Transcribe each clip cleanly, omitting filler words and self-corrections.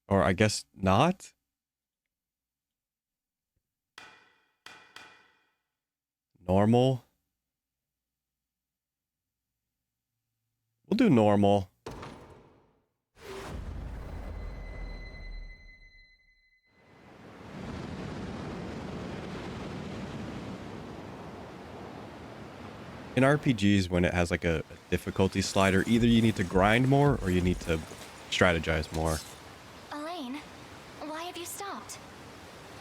Or I guess not? Normal? We'll do normal. In RPGs, when it has like a difficulty slider, either you need to grind more or you need to strategize more. Elaine, why have you stopped?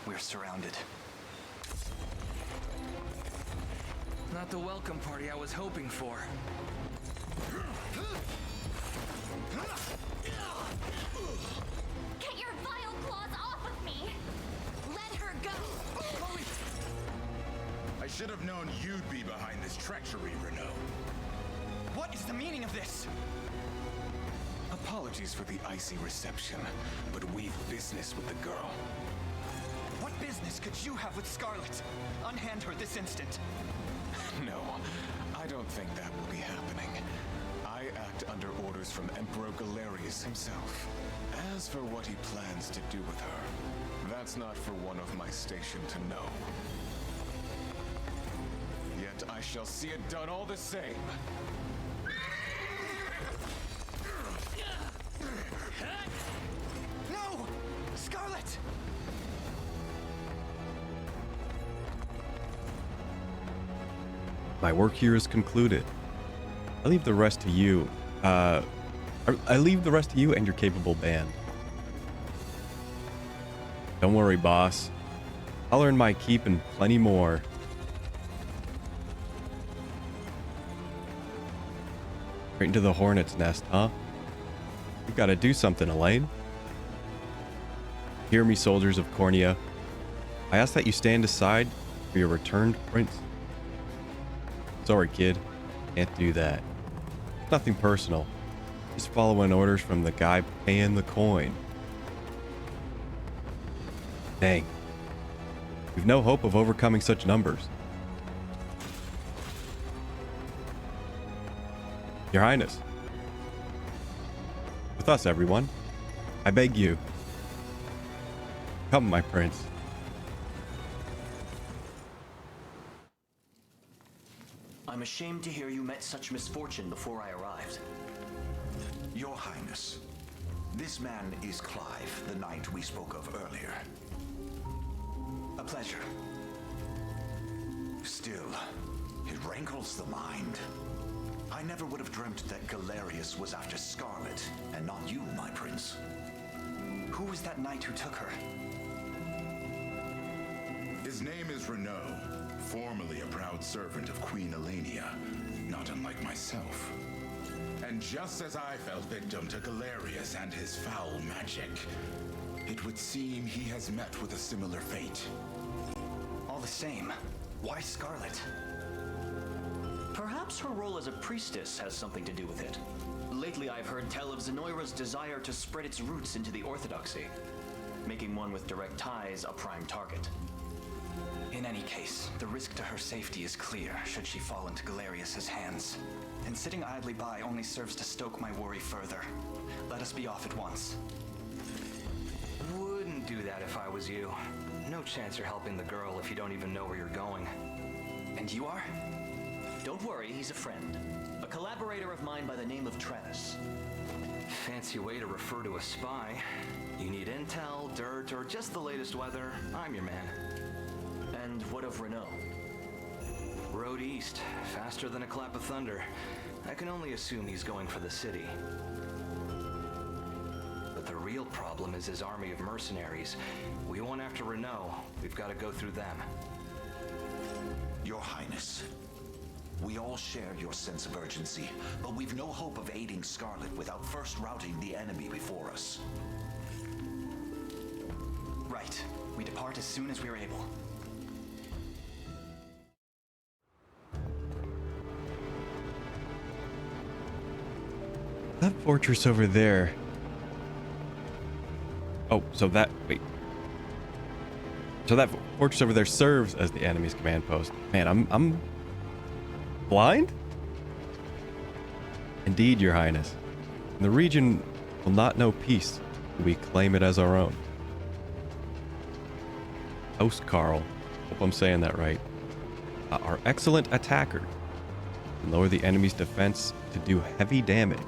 We're surrounded. Not the welcome party I was hoping for. Get your vile claws off of me! Let her go! I should have known you'd be behind this treachery, Renault. What is the meaning of this? Apologies for the icy reception, but we've business with the girl. What business could you have with Scarlet? Unhand her this instant. No, I don't think that will be happening. I act under orders from Emperor Galerius himself. As for what he plans to do with her, that's not for one of my station to know. Yet I shall see it done all the same. No! Scarlet! My work here is concluded. I leave the rest to you. I leave the rest to you and your capable band. Don't worry, boss. I'll earn my keep and plenty more. Right into the hornet's nest, huh? We've got to do something, Elaine. Hear me, soldiers of Cornea. I ask that you stand aside for your returned prince. Sorry, kid. Can't do that. Nothing personal. Just following orders from the guy paying the coin. Dang. We've no hope of overcoming such numbers. Your Highness. With us, everyone. I beg you. Come, my prince. I'm ashamed to hear you met such misfortune before I arrived. Your Highness, this man is Clive, the knight we spoke of earlier. A pleasure. Still, it rankles the mind. I never would have dreamt that Galerius was after Scarlet, and not you, my prince. Who was that knight who took her? His name is Renault, formerly a proud servant of Queen Elenia, not unlike myself. And just as I fell victim to Galerius and his foul magic, it would seem he has met with a similar fate. All the same, why Scarlet? Perhaps her role as a priestess has something to do with it. Lately I've heard tell of Zenoira's desire to spread its roots into the Orthodoxy, making one with direct ties a prime target. In any case, the risk to her safety is clear should she fall into Galerius's hands. And sitting idly by only serves to stoke my worry further. Let us be off at once. Wouldn't do that if I was you. No chance you're helping the girl if you don't even know where you're going. And you are? Don't worry, he's a friend. A collaborator of mine by the name of Travis. Fancy way to refer to a spy. You need intel, dirt, or just the latest weather, I'm your man. And what of Renault? Road east, faster than a clap of thunder. I can only assume he's going for the city. But the real problem is his army of mercenaries. We want after Renault, we've got to go through them. Your Highness, we all share your sense of urgency, but we've no hope of aiding Scarlet without first routing the enemy before us. Right. We depart as soon as we are able. That fortress over there. Oh, so that... Wait. So that fortress over there serves as the enemy's command post. Man, I'm blind? Indeed, Your Highness. The region will not know peace We claim it as our own. Host Carl, hope I'm saying that right, are excellent attackers and lower the enemy's defense to do heavy damage.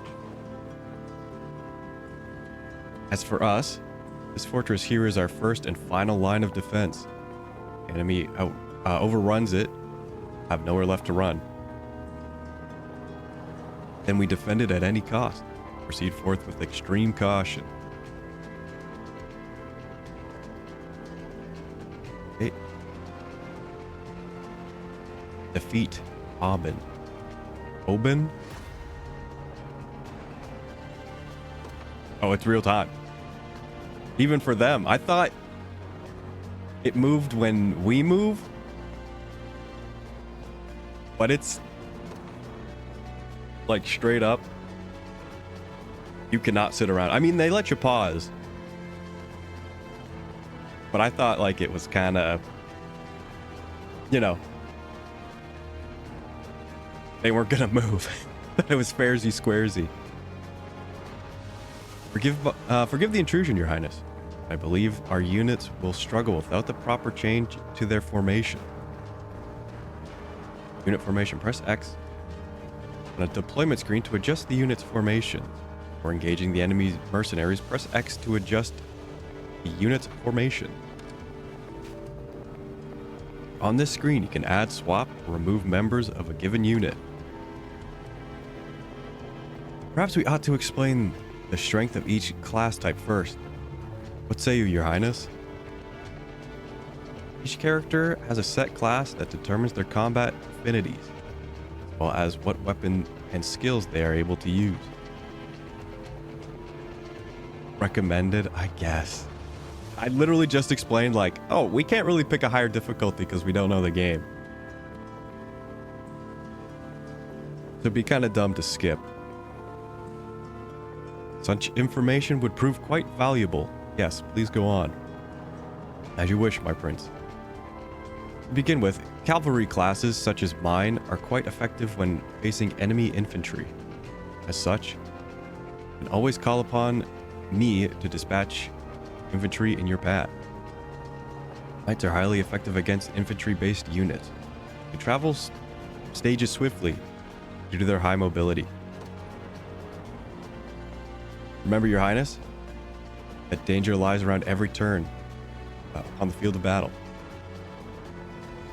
As for us, this fortress here is our first and final line of defense. Enemy overruns it, have nowhere left to run. Then we defend it at any cost. Proceed forth with extreme caution. Okay. Defeat Aubin. Oben? Oh, it's real time. Even for them. I thought it moved when we move. But it's like straight up. You cannot sit around. I mean, they let you pause. But I thought like it was kind of, you know, they weren't going to move. It was fairsy squaresy. Forgive the intrusion, Your Highness. I believe our units will struggle without the proper change to their formation. Unit formation, press X on a deployment screen to adjust the unit's formation. For engaging the enemy's mercenaries, press X to adjust the unit's formation. On this screen, you can add, swap, or remove members of a given unit. Perhaps we ought to explain the strength of each class type first. What say you, Your Highness? Each character has a set class that determines their combat affinities, as well as what weapon and skills they are able to use. Recommended, I guess. I literally just explained like, oh, we can't really pick a higher difficulty because we don't know the game. So it'd be kind of dumb to skip. Such information would prove quite valuable. Yes, please go on. As you wish, my prince. To begin with, cavalry classes such as mine are quite effective when facing enemy infantry. As such, you can always call upon me to dispatch infantry in your path. Knights are highly effective against infantry-based units. They travel stages swiftly due to their high mobility. Remember, Your Highness, that danger lies around every turn on the field of battle.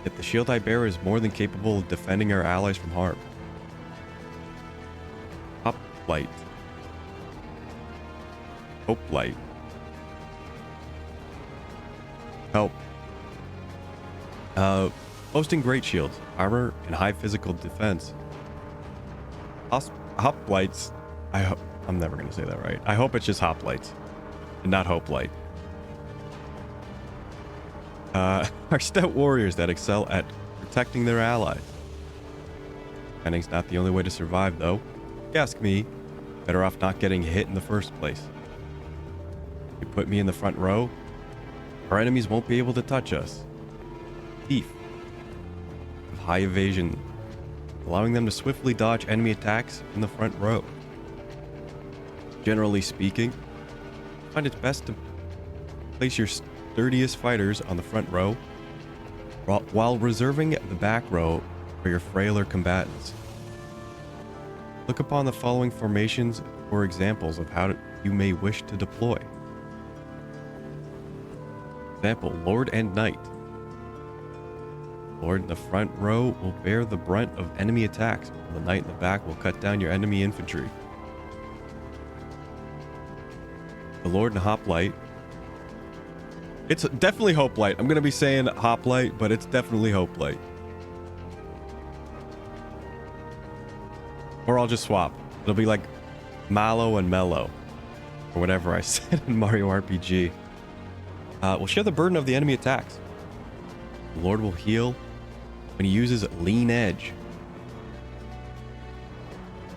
Yet the shield I bear is more than capable of defending our allies from harm. Hoplite. Hoplite. Help. Boasting great shields, armor, and high physical defense. Hoplites. I'm never going to say that right. I hope it's just hoplites and not hoplite. Are stout warriors that excel at protecting their allies. Defending's not the only way to survive, though. If you ask me, better off not getting hit in the first place. You put me in the front row, our enemies won't be able to touch us. Thief. With high evasion, allowing them to swiftly dodge enemy attacks in the front row. Generally speaking, I find it's best to place your sturdiest fighters on the front row while reserving the back row for your frailer combatants. Look upon the following formations for examples of how you may wish to deploy. Example, Lord and Knight. Lord in the front row will bear the brunt of enemy attacks, while the Knight in the back will cut down your enemy infantry. The Lord and Hoplite. It's definitely Hoplite. I'm going to be saying Hoplite, but it's definitely Hoplite. Or I'll just swap. It'll be like Mallow and Mellow, or whatever I said in Mario RPG. Will share the burden of the enemy attacks. The Lord will heal when he uses Lean Edge.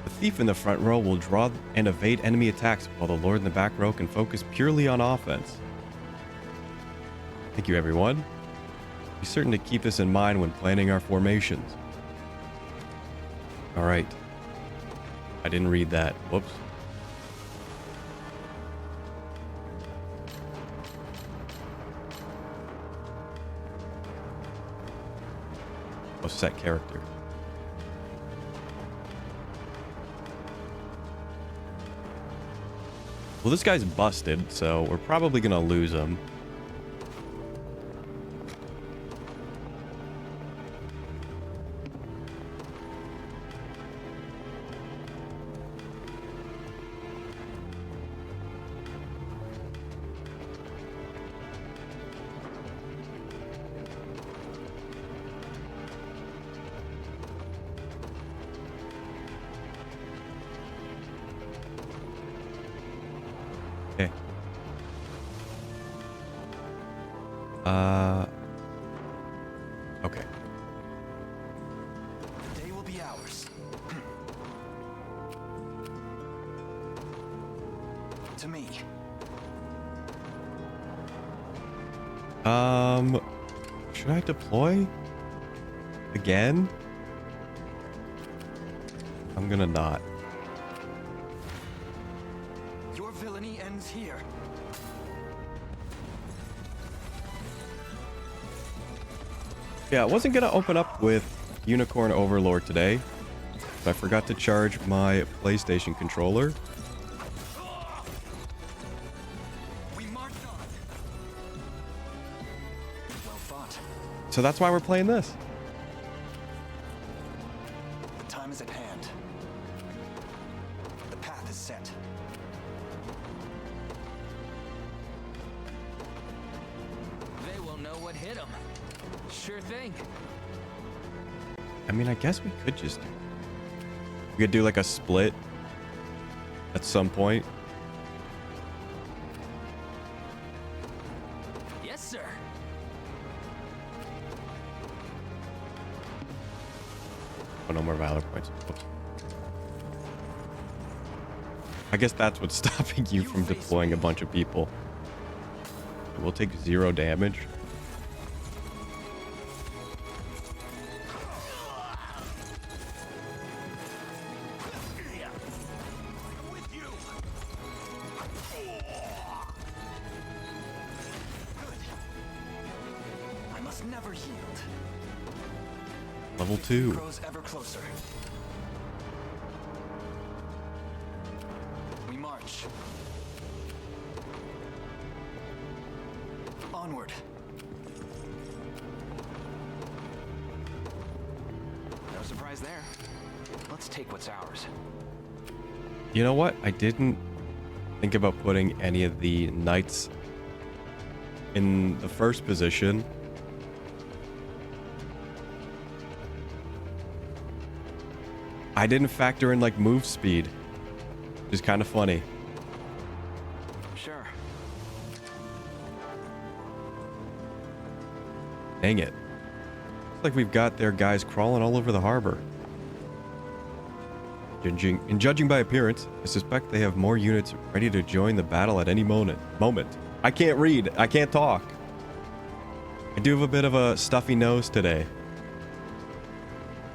The Thief in the front row will draw and evade enemy attacks, while the Lord in the back row can focus purely on offense. Thank you, everyone. Be certain to keep this in mind when planning our formations. Alright. I didn't read that. Whoops. of set characters. Well, this guy's busted, so we're probably gonna lose him. Okay. Okay. The day will be ours. To me. Should I deploy? Again? I'm gonna not. Your villainy ends here. Yeah, I wasn't gonna open up with Unicorn Overlord today, but I forgot to charge my PlayStation controller. We march on. Well fought. So that's why we're playing this. The time is at hand. The path is set. They will know what hit them. Sure thing. I mean, I guess we could just do... We could do like a split at some point. Yes, sir. Oh, no more Valor points. Oops. I guess that's what's stopping you from deploying a bunch of people. We'll take 0 damage. I must never yield. Level 2. Grows ever closer. We march. Onward. No surprise there. Let's take what's ours. You know what? I didn't think about putting any of the knights in the first position. I didn't factor in like move speed, which is kind of funny. Sure. Dang it. Looks like we've got their guys crawling all over the harbor. Judging by appearance, I suspect they have more units ready to join the battle at any moment. I can't read. I can't talk. I do have a bit of a stuffy nose today,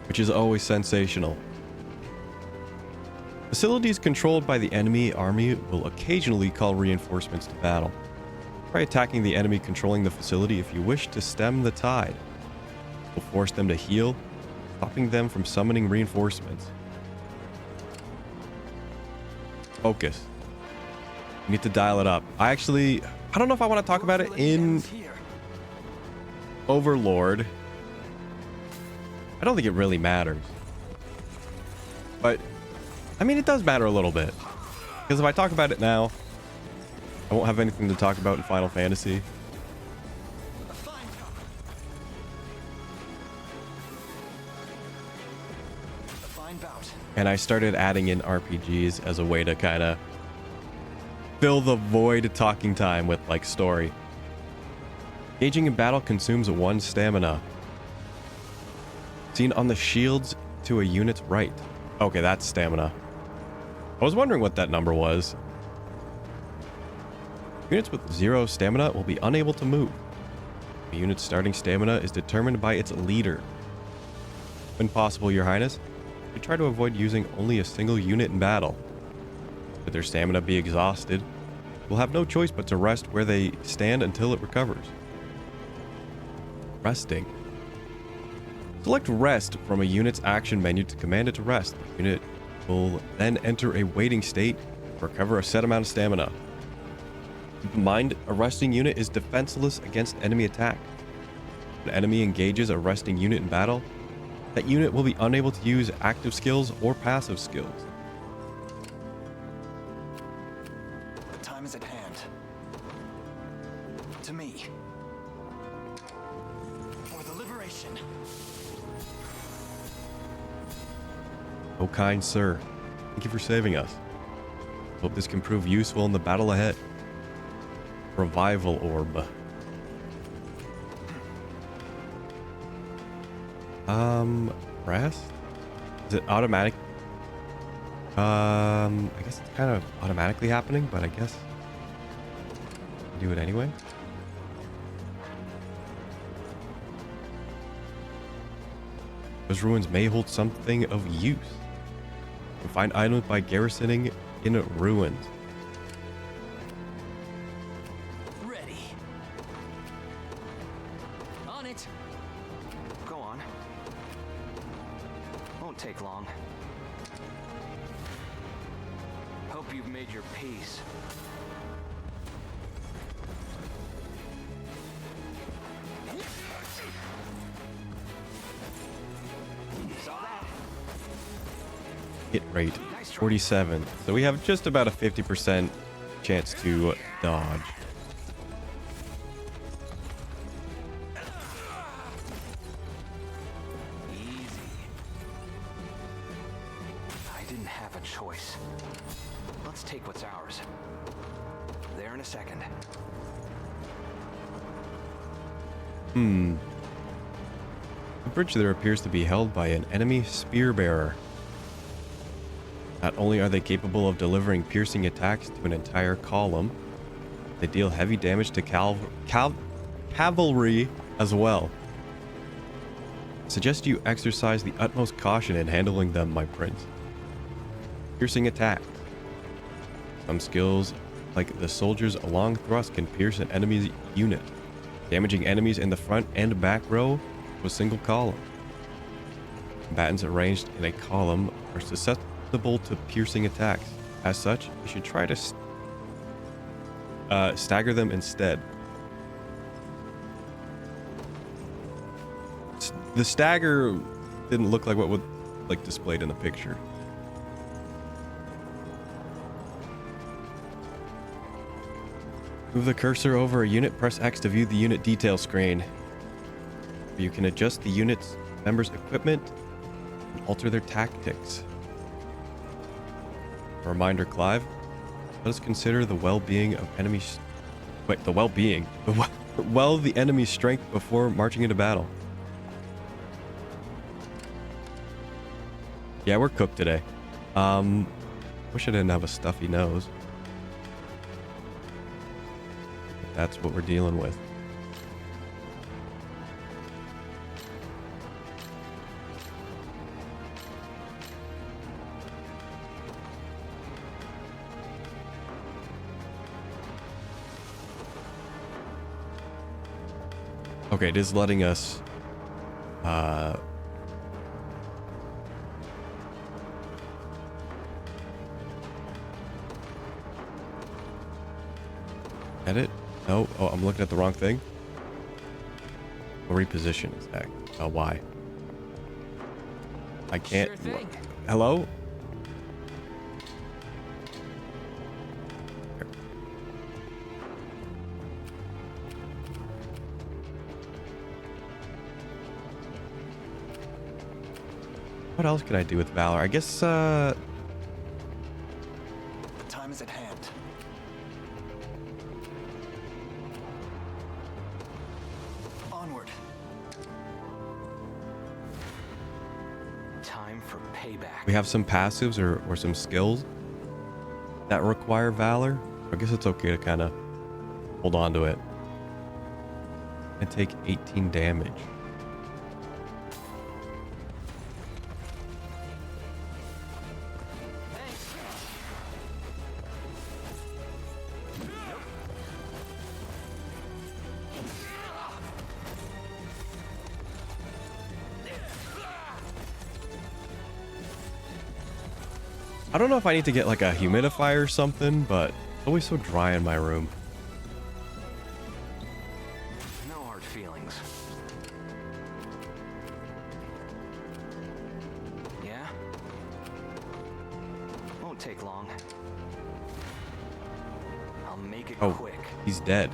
which is always sensational. Facilities controlled by the enemy army will occasionally call reinforcements to battle. Try attacking the enemy controlling the facility if you wish to stem the tide. Will force them to heal, stopping them from summoning reinforcements. Focus. You need to dial it up. I don't know if I want to talk about it in Overlord. I don't think it really matters. But, I mean, it does matter a little bit. Because if I talk about it now, I won't have anything to talk about in Final Fantasy. And I started adding in RPGs as a way to kind of fill the void talking time with, like, story. Engaging in battle consumes 1 stamina. Seen on the shields to a unit's right. Okay, that's stamina. I was wondering what that number was. Units with 0 stamina will be unable to move. A unit's starting stamina is determined by its leader. When possible, Your Highness, you try to avoid using only a single unit in battle. Should their stamina be exhausted, we'll have no choice but to rest where they stand until it recovers. Resting. Select rest from a unit's action menu to command it to rest. The unit will then enter a waiting state to recover a set amount of stamina. Keep in mind, a resting unit is defenseless against enemy attack. When an enemy engages a resting unit in battle, that unit will be unable to use active skills or passive skills. The time is at hand. To me. For the liberation. Oh, kind sir, thank you for saving us. Hope this can prove useful in the battle ahead. Revival orb. Rest? Is it automatic? I guess it's kind of automatically happening, but I guess do it anyway. Those ruins may hold something of use. You can find items by garrisoning in ruins. Ready. On it. Go on. Won't take long. Hope you've made your peace. Hit rate 47. So we have just about a 50% chance to dodge. Easy. I didn't have a choice. Let's take what's ours. There in a second. The bridge there appears to be held by an enemy spear bearer. Not only are they capable of delivering piercing attacks to an entire column, they deal heavy damage to cavalry as well. I suggest you exercise the utmost caution in handling them, my prince. Piercing attacks. Some skills, like the soldier's long thrust, can pierce an enemy's unit, damaging enemies in the front and back row of a single column. Combatants arranged in a column are susceptible to piercing attacks. As such, you should try to stagger them instead. The stagger didn't look like what would displayed in the picture. Move the cursor over a unit, press X to view the unit detail screen. You can adjust the unit's members' equipment and alter their tactics. A reminder, Clive, let us consider the well-being of enemies. Wait, the well-being? The enemy's strength before marching into battle. Yeah, we're cooked today. Wish I didn't have a stuffy nose. But that's what we're dealing with. Okay, it is letting us edit? No, oh, I'm looking at the wrong thing. Reposition is that. Oh, why? I can't. Sure thing. Hello? What else can I do with Valor? I guess, The time is at hand. Onward. Time for payback. we have some passives or some skills that require Valor. I guess it's okay to kind of hold on to it. And take 18 damage. I don't know if I need to get like a humidifier or something, but it's always so dry in my room. No hard feelings. Yeah? Won't take long. I'll make it Oh, quick. he's dead.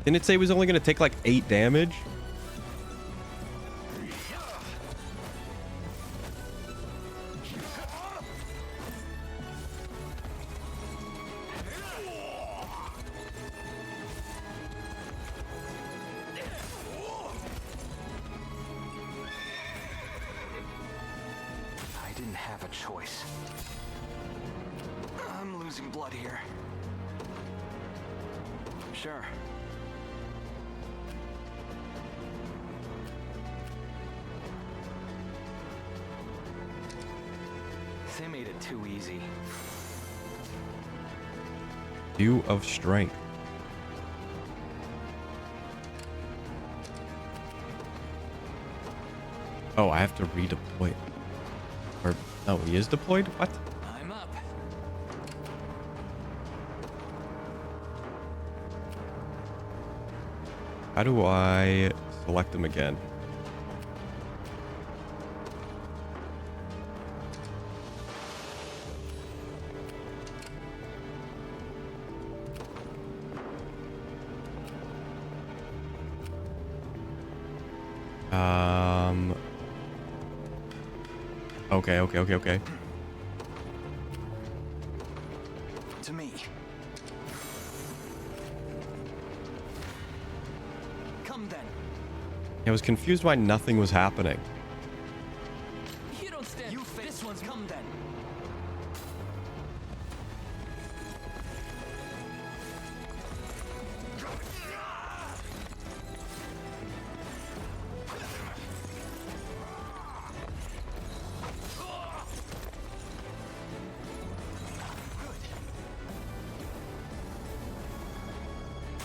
Didn't it say it was only going to take like 8 damage? I didn't have a choice. I'm losing blood here. Sure. They made it too easy. Dew of strength. Oh, I have to redeploy. Or no, he is deployed? What? I'm up. How do I select him again? Okay. To me. Come then. I was confused why nothing was happening. You don't stand. This one's Come then.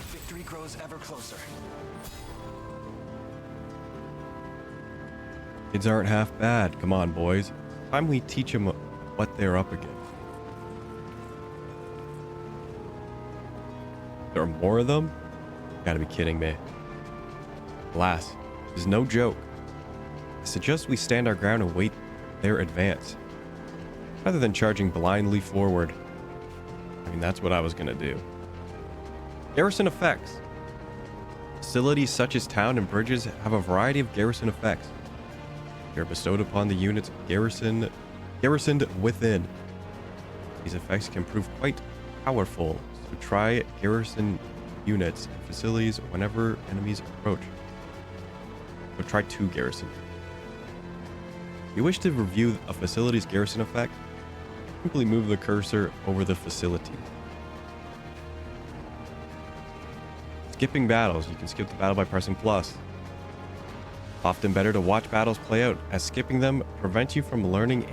Victory grows ever closer. Kids aren't half bad. Come on, boys. Time we teach them what they're up against. There are more of them? You gotta be kidding me. Alas, this is no joke. I suggest we stand our ground and wait their advance, rather than charging blindly forward. I mean, that's what I was gonna do. Garrison effects. Facilities such as town and bridges have a variety of garrison effects. They are bestowed upon the units garrisoned within. These effects can prove quite powerful, so try garrison units and facilities whenever enemies approach. So try 2 garrison. If you wish to review a facility's garrison effect, simply move the cursor over the facility. Skipping battles. You can skip the battle by pressing plus. Often better to watch battles play out, as skipping them prevents you from learning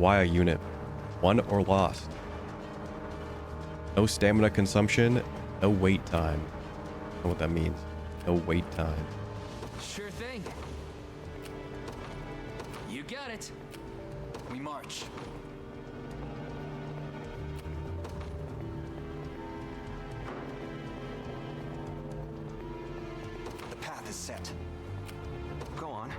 why a unit won or lost. No stamina consumption, no wait time. I don't know what that means. No wait time. Sure thing. You got it. We march. The path is set. Go on.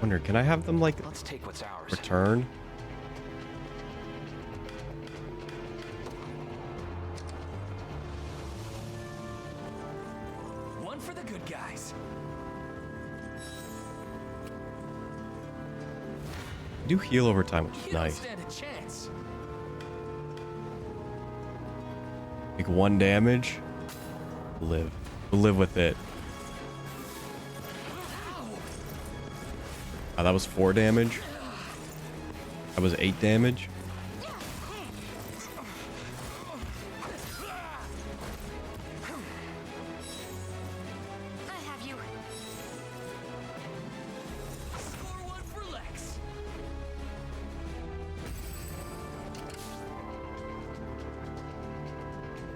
Wonder, can I have them like Let's take what's ours. return? One for the good guys. I do heal over time, which is You don't nice. stand a chance. Take 1 damage. Live. We'll live with it. Oh, that was 4 damage. That was 8 damage. I have you. Score 1 for Lex.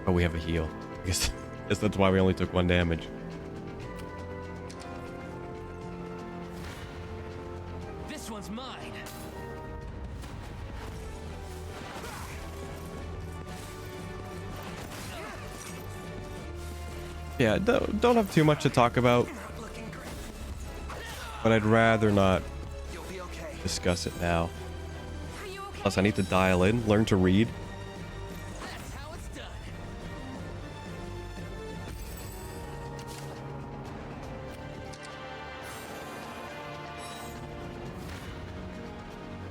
Oh, we have a heal. I guess Guess that's why we only took 1 damage. This one's mine. Yeah, don't have too much to talk about, but I'd rather not discuss it now. Are you okay? Plus, I need to dial in, learn to read. That's how it's done.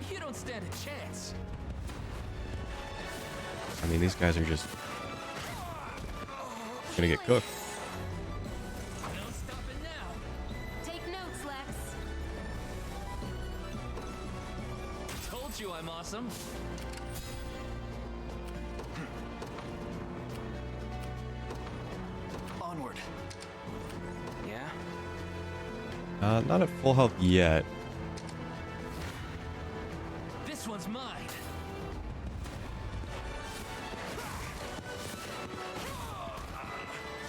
You don't stand a chance. I mean, these guys are just gonna get cooked. No stopping now. Take notes, Lex. Told you I'm awesome. Onward. Yeah? Not at full health yet. This one's mine.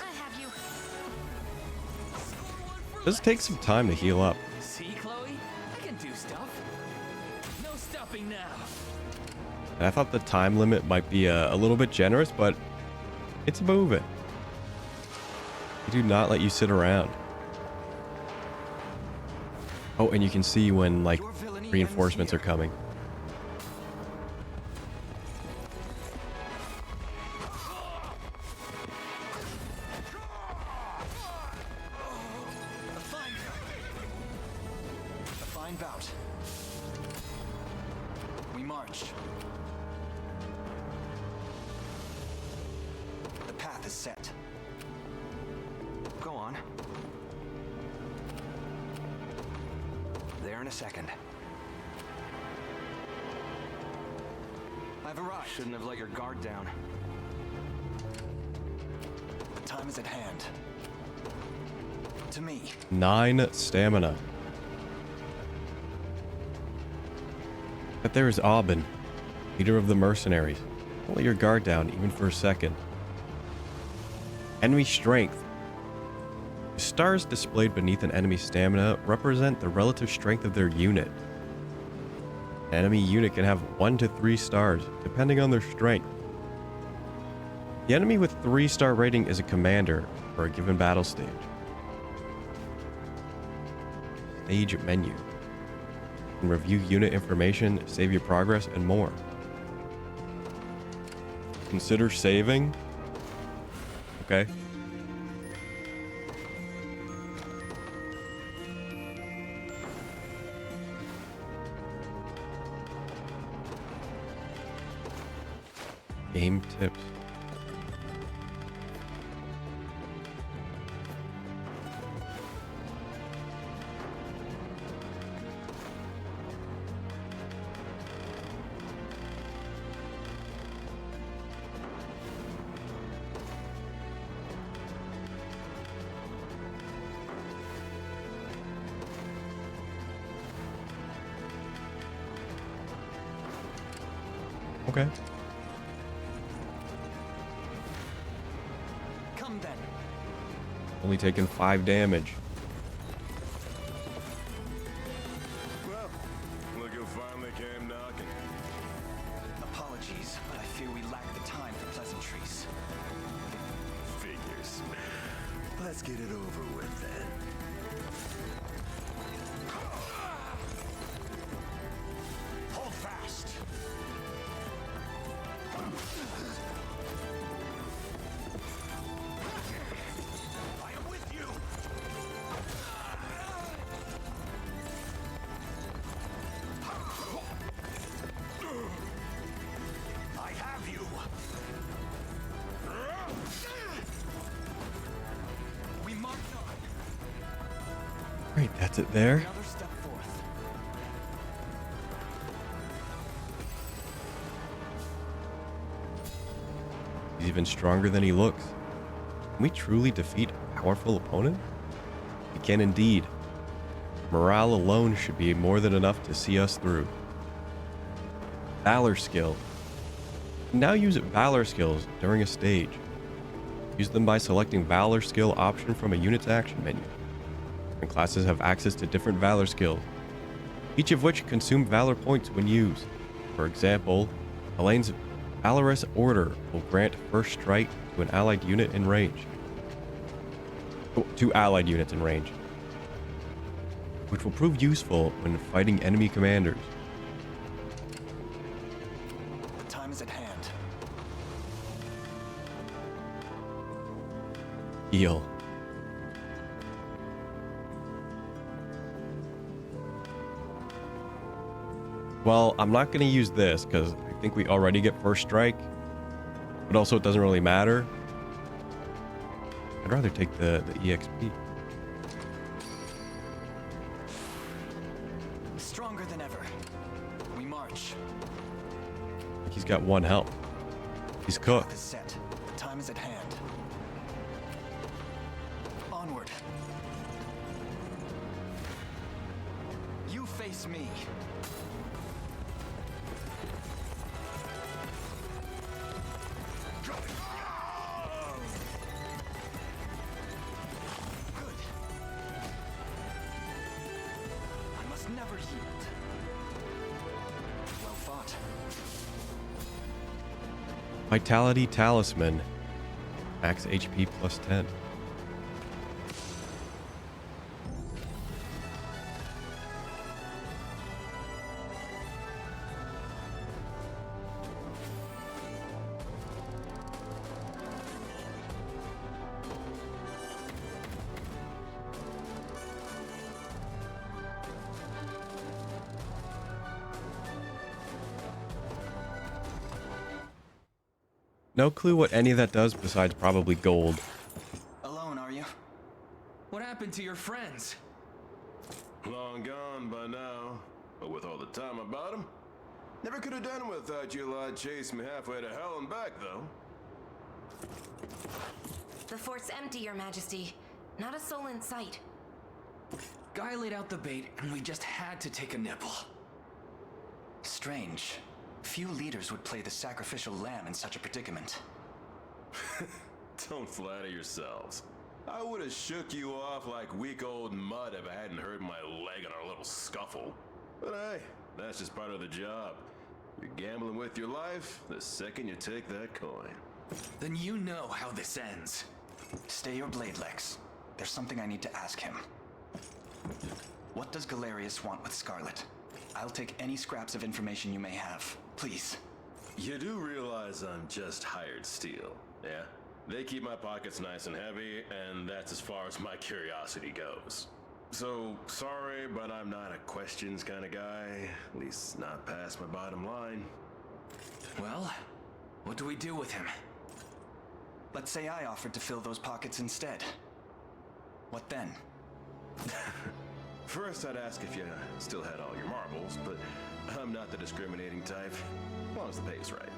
I have you. Does take some time to heal up. See, Chloe? I can do stuff. No stopping now. And I thought the time limit might be a little bit generous, but it's moving. They do not let you sit around. Oh, and you can see when, like, reinforcements are coming. A fine bout. We march. The path is set. Go on. There in a second. I've arrived. Shouldn't have let your guard down. The time is at hand. To me. 9 stamina. But there is Aubin, leader of the mercenaries. Don't let your guard down, even for a second. Enemy strength. The stars displayed beneath an enemy's stamina represent the relative strength of their unit. An enemy unit can have 1 to 3 stars, depending on their strength. The enemy with 3-star rating is a commander for a given battle stage. Stage menu. You can review unit information, save your progress, and more. Consider saving. Okay. Game tips. Okay. Come then. Only taking 5 damage. Well, look who finally came knocking. Apologies, but I fear we lack the time for pleasantries. Figures. Let's get it over with then. Hold fast. I am with you. I have you. We march on. Great, that's it there. Another step forth. He's even stronger than he looks. Can we truly defeat a powerful opponent? We can indeed. Morale alone should be more than enough to see us through. Valor skill. Now use Valor skills during a stage. Use them by selecting Valor skill option from a unit's action menu. And classes have access to different Valor skills, each of which consume Valor points when used. For example, Elaine's Valorous Order will grant first strike to an allied unit in range. To allied units in range, which will prove useful when fighting enemy commanders. The time is at hand. Heal. Well, I'm not going to use this because I think we already get first strike, but also it doesn't really matter. I'd rather take the EXP. Stronger than ever. We march. He's got 1 health. He's cooked. Path is set. The time is at hand. Onward. You face me. Good. I must never yield. Well fought. Vitality Talisman. Max HP plus 10. No clue what any of that does besides probably gold. Alone, are you? What happened to your friends? Long gone by now. But with all the time about him, never could have done without you lot chasing me halfway to hell and back, though. The fort's empty, Your Majesty. Not a soul in sight. Guy laid out the bait, and we just had to take a nibble. Strange. Few leaders would play the sacrificial lamb in such a predicament. Don't flatter yourselves. I would have shook you off like weak old mud if I hadn't hurt my leg in our little scuffle. But hey, that's just part of the job. You're gambling with your life the second you take that coin. Then you know how this ends. Stay your blade, Lex. There's something I need to ask him. What does Galerius want with Scarlet? I'll take any scraps of information you may have. Please. You do realize I'm just hired steel, yeah? They keep my pockets nice and heavy, and that's as far as my curiosity goes. So, sorry, but I'm not a questions kind of guy. At least not past my bottom line. Well, what do we do with him? Let's say I offered to fill those pockets instead. What then? First, I'd ask if you still had all your marbles, but I'm not the discriminating type, as long as the pay's right.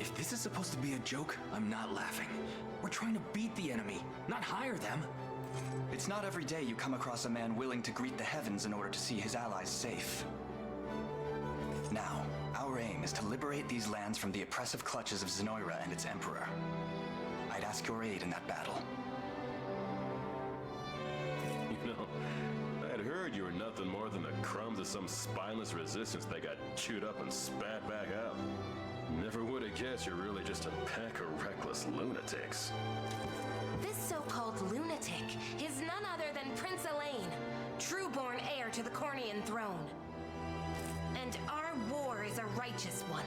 If this is supposed to be a joke, I'm not laughing. We're trying to beat the enemy, not hire them. It's not every day you come across a man willing to greet the heavens in order to see his allies safe. Now, our aim is to liberate these lands from the oppressive clutches of Zenoira and its emperor. I'd ask your aid in that battle. You know, I'd heard you were nothing more than the crumbs of some spineless resistance that got chewed up and spat back out. Never would have guessed you're really just a pack of reckless lunatics. This so-called lunatic is none other than Prince Elaine, true-born heir to the Cornian throne. And our war is a righteous one.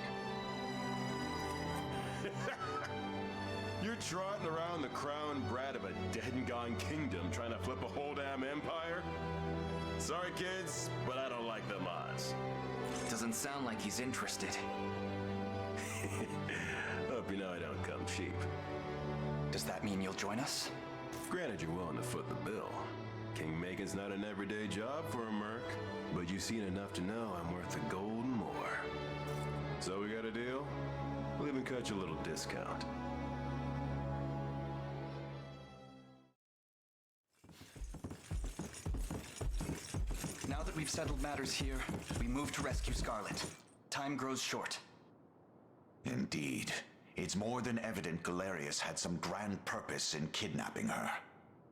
You're trotting around the crowned brat of a dead and gone kingdom trying to flip a whole damn empire? Sorry, kids, but I don't like them odds. Doesn't sound like he's interested. Hope you know I don't come cheap. Does that mean you'll join us? Granted, you're willing to foot the bill. Kingmaking's not an everyday job for a merc, but you've seen enough to know I'm worth the gold and more. So we got a deal? We'll even cut you a little discount. Now that we've settled matters here, we move to rescue Scarlet. Time grows short. Indeed. It's more than evident Galerius had some grand purpose in kidnapping her.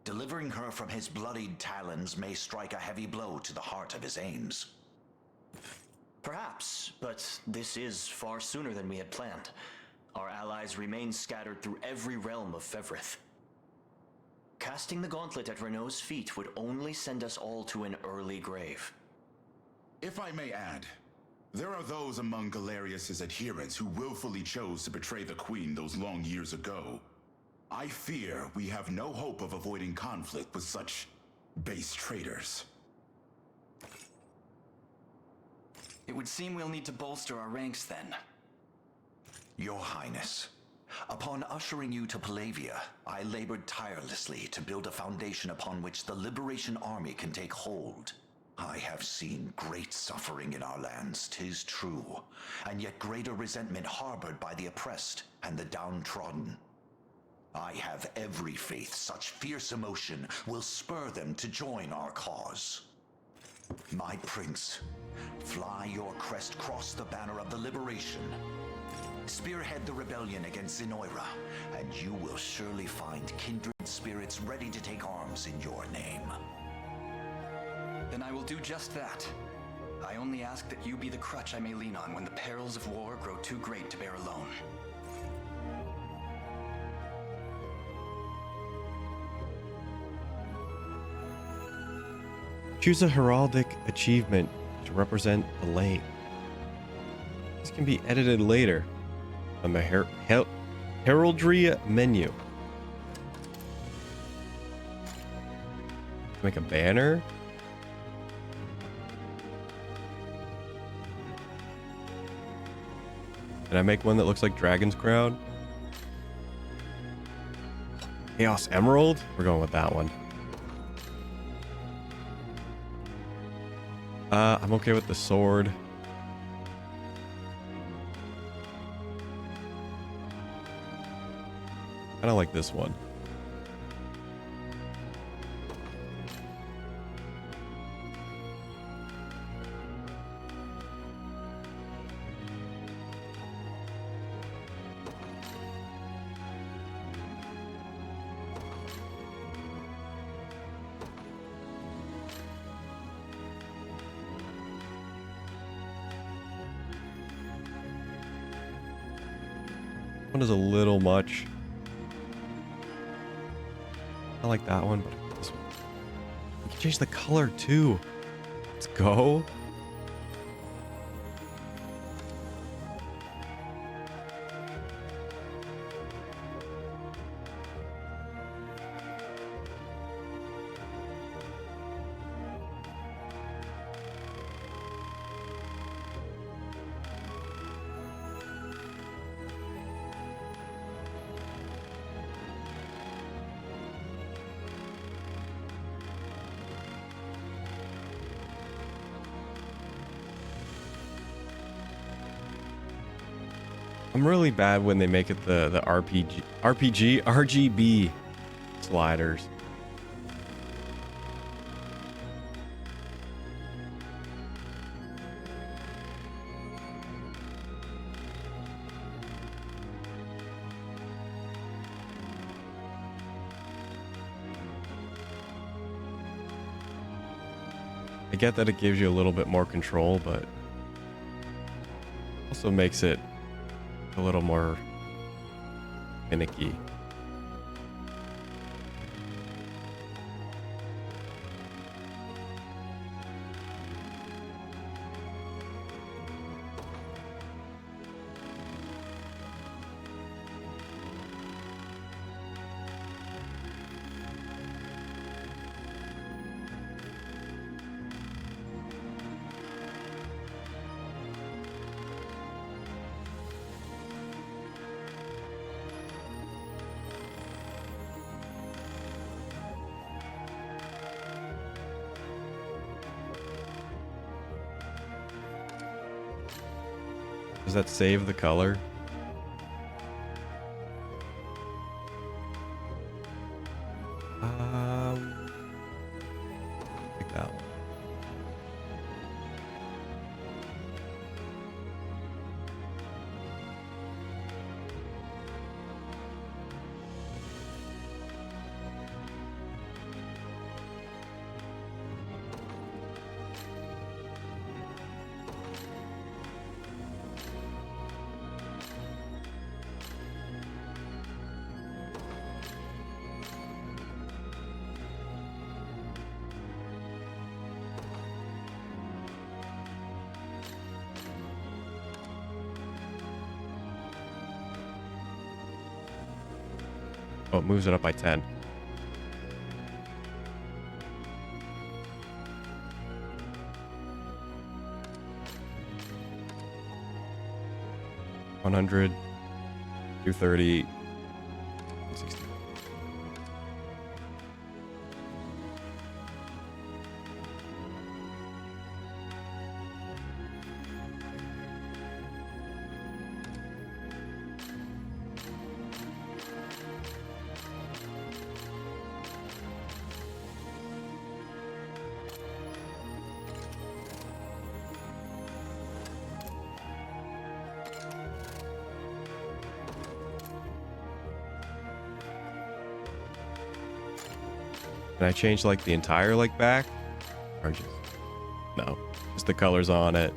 Delivering her from his bloodied talons may strike a heavy blow to the heart of his aims. Perhaps, but this is far sooner than we had planned. Our allies remain scattered through every realm of Fevrith. Casting the gauntlet at Renault's feet would only send us all to an early grave. If I may add, there are those among Galerius's adherents who willfully chose to betray the Queen those long years ago. I fear we have no hope of avoiding conflict with such base traitors. It would seem we'll need to bolster our ranks then. Your Highness, upon ushering you to Palavia, I labored tirelessly to build a foundation upon which the Liberation Army can take hold. I have seen great suffering in our lands, 'tis true, and yet greater resentment harbored by the oppressed and the downtrodden. I have every faith such fierce emotion will spur them to join our cause. My prince, fly your crest across the banner of the liberation. Spearhead the rebellion against Zenoira, and you will surely find kindred spirits ready to take arms in your name. Then I will do just that. I only ask that you be the crutch I may lean on when the perils of war grow too great to bear alone. Choose a heraldic achievement to represent the lane. This can be edited later on the heraldry menu. Make a banner. Can I make one that looks like Dragon's Crown? Chaos Emerald? We're going with that one. I'm okay with the sword. I don't like this one. One is a little much. I like that one, but this one. We can change the color too. Let's go. I'm really bad when they make it the RGB sliders. I get that it gives you a little bit more control, but also makes it a little more finicky. Does that save the color? Like that one. Oh, it moves it up by 10. $100, $230, $60. Can I change like the entire like back? Or just no. Just the colors on it.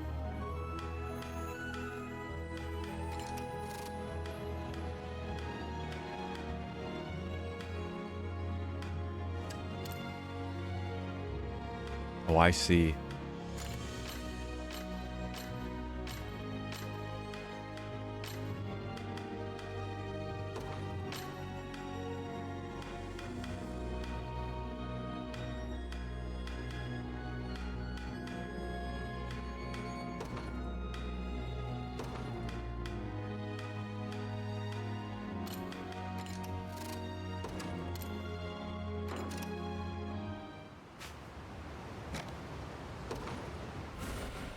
Oh, I see.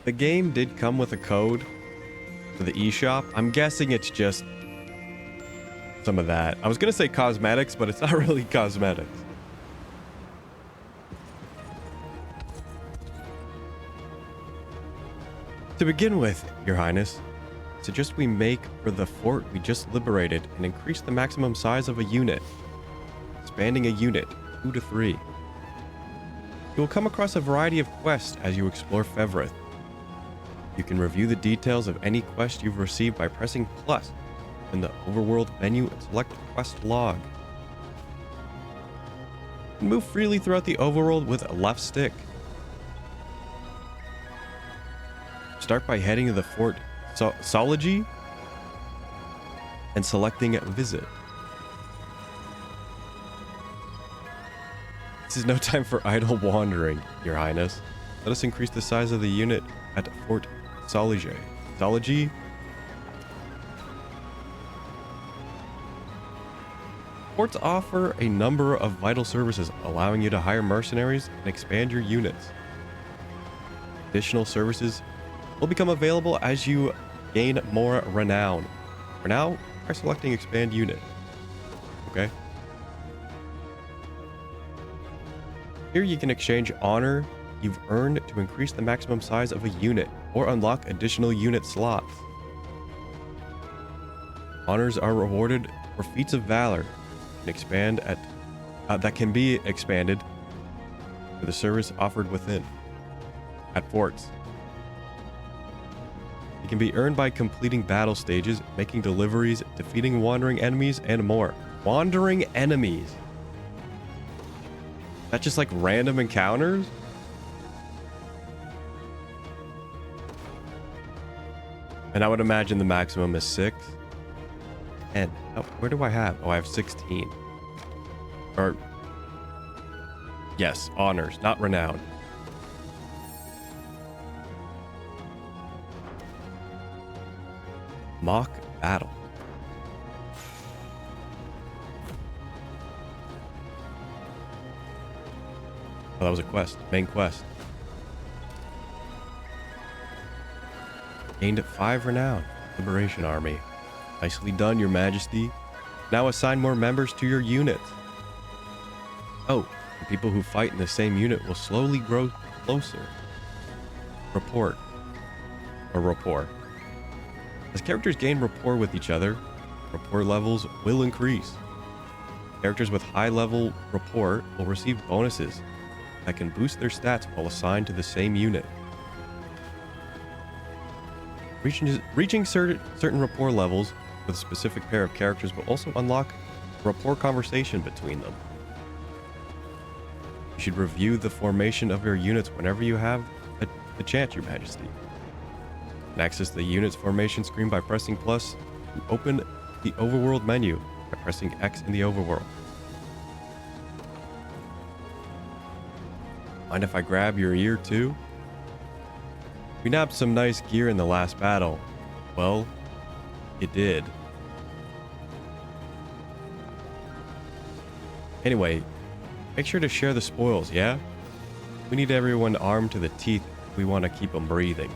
The game did come with a code for the eShop. I'm guessing it's just some of that. I was going to say cosmetics, but it's not really cosmetics. To begin with, Your Highness, I suggest we make for the fort we just liberated and increase the maximum size of a unit. Expanding a unit, 2 to 3. You will come across a variety of quests as you explore Fevrith. You can review the details of any quest you've received by pressing plus in the overworld menu and select quest log. You can move freely throughout the overworld with a left stick. Start by heading to the Fort Sology and selecting Visit. This is no time for idle wandering, Your Highness. Let us increase the size of the unit at Fort Sology. Sology? Forts offer a number of vital services, allowing you to hire mercenaries and expand your units. Additional services will become available as you gain more renown. For now, try selecting Expand Unit. Okay. Here you can exchange honor you've earned to increase the maximum size of a unit or unlock additional unit slots. Honors are rewarded for feats of valor and expand at that can be expanded for the service offered within at forts. It can be earned by completing battle stages, making deliveries, defeating wandering enemies, and more. Wandering enemies? That's just like random encounters? And I would imagine the maximum is 6. And oh, where do I have? Oh, I have 16. Or yes, honors, not renown. Mock battle. Oh, that was a quest. Main quest. Gained 5 renown. Liberation Army. Nicely done, Your Majesty. Now assign more members to your units. Oh, the people who fight in the same unit will slowly grow closer. Rapport. Or rapport. As characters gain rapport with each other, rapport levels will increase. Characters with high level rapport will receive bonuses that can boost their stats while assigned to the same unit. Reaching certain rapport levels with a specific pair of characters will also unlock a rapport conversation between them. You should review the formation of your units whenever you have the chance, Your Majesty. You can access the unit's formation screen by pressing plus to open the overworld menu. by pressing X in the overworld. Mind if I grab your ear too? We nabbed some nice gear in the last battle. Well, it did. Anyway, make sure to share the spoils, yeah? We need everyone armed to the teeth if we want to keep them breathing.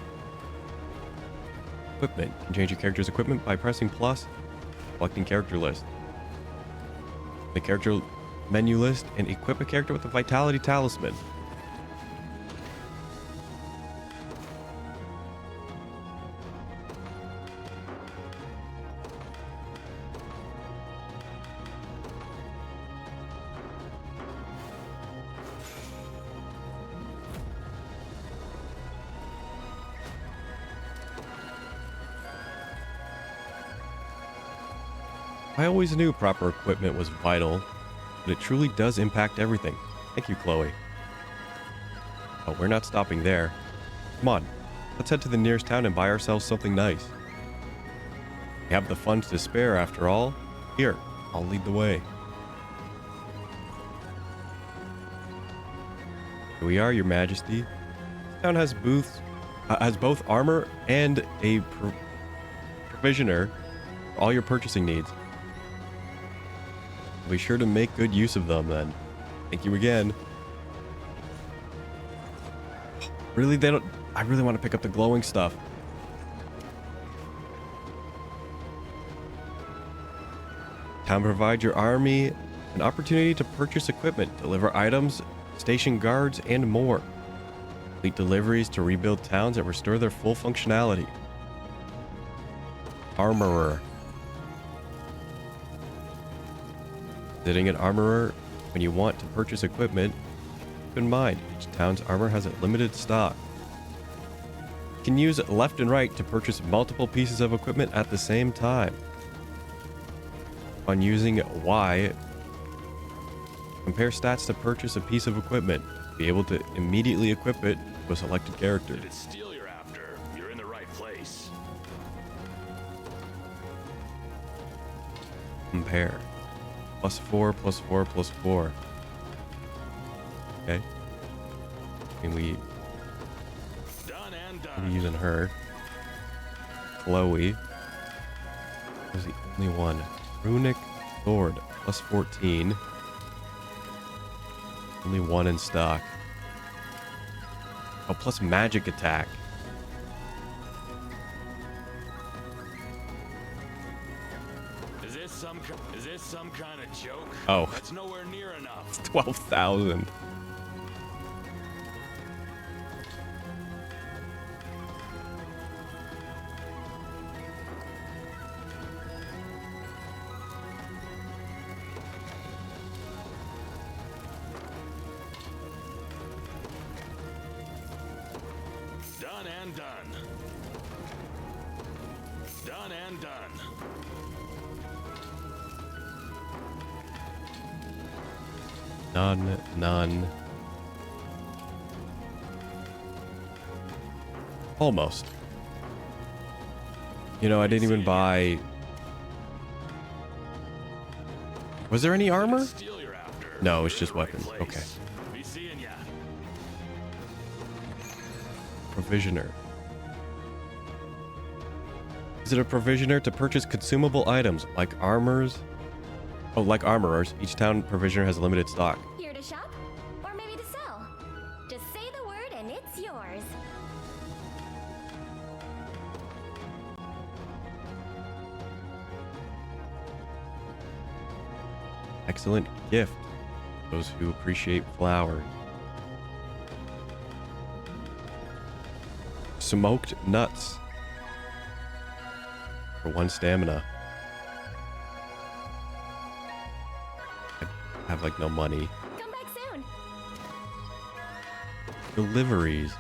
Equipment. You can change your character's equipment by pressing plus, selecting character list. The character menu list and equip a character with a vitality talisman. I always knew proper equipment was vital, but it truly does impact everything. Thank you, Chloe. Oh, we're not stopping there. Come on, let's head to the nearest town and buy ourselves something nice. We have the funds to spare after all. Here, I'll lead the way. Here we are, Your Majesty. This town has has both armor and a provisioner for all your purchasing needs. Be sure to make good use of them then. Thank you again. Really, they don't... I really want to pick up the glowing stuff. Town provides your army an opportunity to purchase equipment, deliver items, station guards, and more. Complete deliveries to rebuild towns and restore their full functionality. Armorer. Visiting an armorer when you want to purchase equipment. Keep in mind, each town's armor has a limited stock. You can use left and right to purchase multiple pieces of equipment at the same time. On using Y, compare stats to purchase a piece of equipment. Be able to immediately equip it to a selected character. If it's steel you're after, you're in the right place. Compare. +4, +4, +4. Okay. And we Done and are done. using her. Chloe was the only one. Runic Sword, +14. Only one in stock. Oh, plus magic attack. Is this some kind of joke? Oh. That's nowhere near enough. It's 12,000. Done and done. Done and done. None. Almost. You know, I didn't even buy... Was there any armor? Steel you're after. No, it's You're just in the right weapons. place. Okay. Be seeing ya. Provisioner. Is it a provisioner to purchase consumable items like armors? Oh, like armorers. Each town provisioner has a limited stock. Here to shop? Or maybe to sell? Just say the word and it's yours. Excellent gift. Those who appreciate flowers. Smoked nuts. For 1 stamina. I have like no money. Come back soon. Deliveries.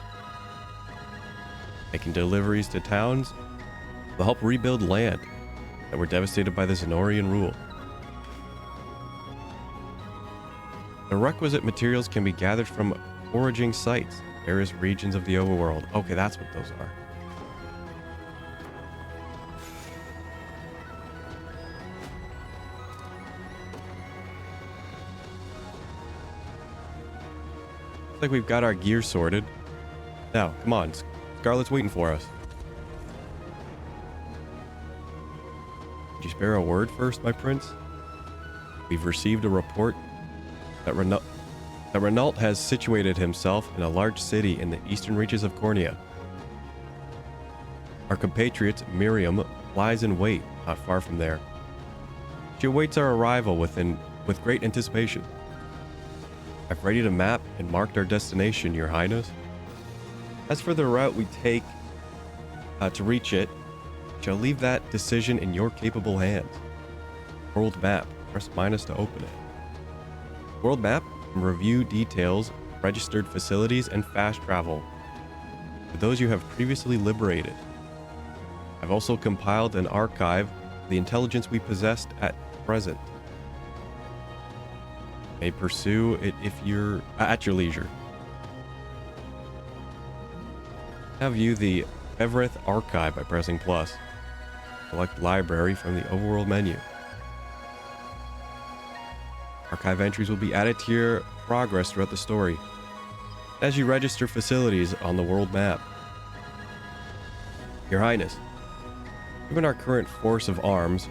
Making deliveries to towns will help rebuild land that were devastated by the Zenorian rule. The requisite materials can be gathered from foraging sites, various regions of the overworld. Okay, that's what those are. Looks like we've got our gear sorted. Now, come on. Scarlet's waiting for us. Could you spare a word first, my prince? We've received a report that Renault has situated himself in a large city in the eastern reaches of Cornea. Our compatriot, Miriam, lies in wait not far from there. She awaits our arrival with great anticipation. I've readied a map and marked our destination, Your Highness. As for the route we take to reach it, I shall leave that decision in your capable hands. World map. Press minus to open it. World map. Review details, registered facilities, and fast travel for those you have previously liberated. I've also compiled an archive of the intelligence we possessed at present. May pursue it if you're at your leisure. Now view the Evereth archive by pressing plus. Select library from the overworld menu. Archive entries will be added to your progress throughout the story as you register facilities on the world map. Your Highness, given our current force of arms,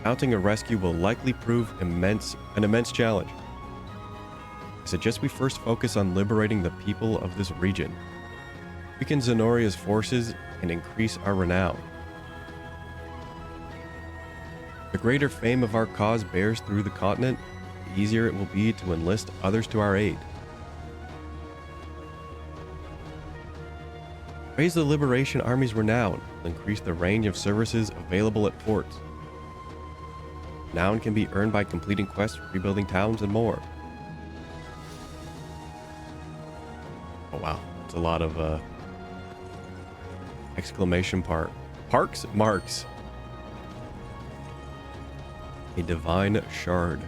mounting a rescue will likely prove an immense challenge. I suggest we first focus on liberating the people of this region. Weaken Zenoria's forces and increase our renown. The greater fame of our cause bears through the continent, the easier it will be to enlist others to our aid. Raise the Liberation Army's renown and increase the range of services available at ports. Renown can be earned by completing quests, rebuilding towns, and more. Oh wow, it's a lot of exclamation marks. A divine shard.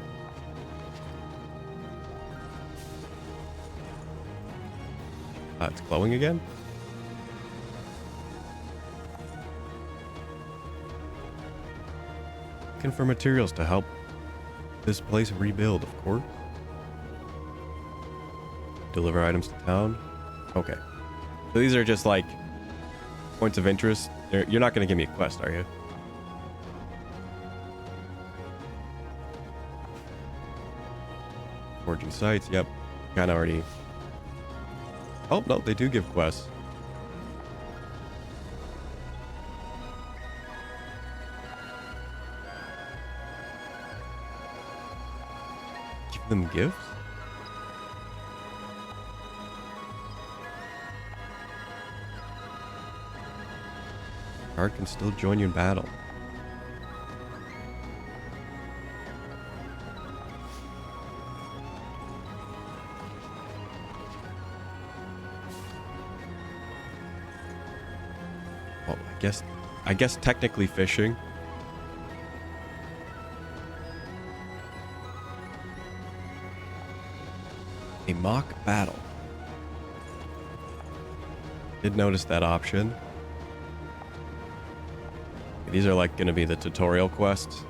It's glowing again? Looking for materials to help this place rebuild, of course. Deliver items to town. Okay. So these are just like points of interest. You're not going to give me a quest, are you? Forging sites. Yep. Kind of already. Oh, no, they do give quests. Give them gifts? Card can still join you in battle. Well, I guess technically fishing. A mock battle. Did notice that option. These are like going to be the tutorial quests.